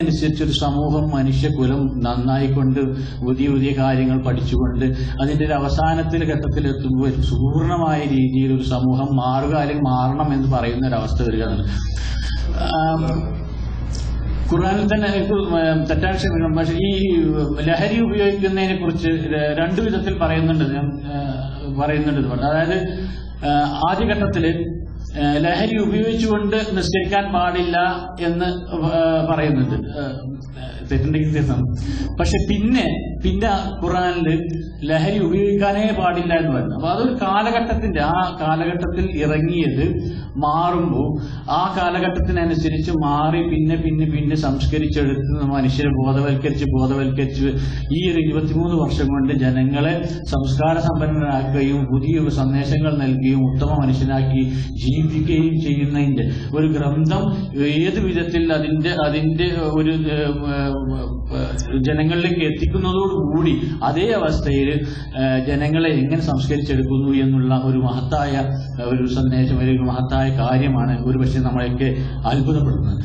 അനുസരിച്ചൊരു സമൂഹം മനുഷ്യകുലം നന്നായിക്കൊണ്ട് പുതിയ പുതിയ കാര്യങ്ങൾ പഠിച്ചുകൊണ്ട് അതിന്റെ ഒരു അവസാനത്തിൽ ഘട്ടത്തിലെത്തുമ്പോൾ പൂർണ്ണമായ രീതിയിൽ ഒരു സമൂഹം മാറുക അല്ലെങ്കിൽ മാറണം എന്ന് പറയുന്ന ഒരവസ്ഥ വരിക. ഖുർആനിൽ തന്നെ തെറ്റാൻ ശ്രമിക്കണം. പക്ഷെ ഈ ലഹരി ഉപയോഗിക്കുന്നതിനെ കുറിച്ച് രണ്ടു വിധത്തിൽ പറയുന്നുണ്ട്. അതായത് ആദ്യഘട്ടത്തില് ലഹരി ഉപയോഗിച്ചുകൊണ്ട് നിസ്കരിക്കാൻ പാടില്ല എന്ന് പറയുന്നുണ്ട്, തെറ്റുണ്ടെങ്കിൽ തീർന്നു. പക്ഷെ പിന്നെ ഖുർആനില് ലഹരി ഉപയോഗിക്കാനേ പാടില്ല എന്ന് പറയുന്നു. അപ്പൊ അതൊരു കാലഘട്ടത്തിന്റെ ആ കാലഘട്ടത്തിൽ ഇറങ്ങിയത് മാറുമ്പോൾ ആ കാലഘട്ടത്തിനനുസരിച്ച് മാറി പിന്നെ സംസ്കരിച്ചെടുത്ത് മനുഷ്യരെ ബോധവൽക്കരിച്ച് ഈ ഒരു 23 വർഷം കൊണ്ട് ജനങ്ങളെ സംസ്കാര സമ്പന്നരാക്കുകയും പുതിയ സന്ദേശങ്ങൾ നൽകുകയും ഉത്തമ മനുഷ്യനാക്കി ജീവിക്കുകയും ചെയ്യുന്നതിന്റെ ഒരു ഗ്രന്ഥം ഏത് വിധത്തിൽ അതിന്റെ ഒരു ജനങ്ങളിലേക്ക് എത്തിക്കുന്നതോടുകൂടി അതേ അവസ്ഥയിൽ ജനങ്ങളെ എങ്ങനെ സംസ്കരിച്ചെടുക്കുന്നു എന്നുള്ള ഒരു മഹത്തായ ഒരു സന്ദേശം, ഒരു മഹത്തായ കാര്യമാണ് ഒരുപക്ഷെ നമ്മളെയൊക്കെ അത്ഭുതപ്പെടുന്നത്.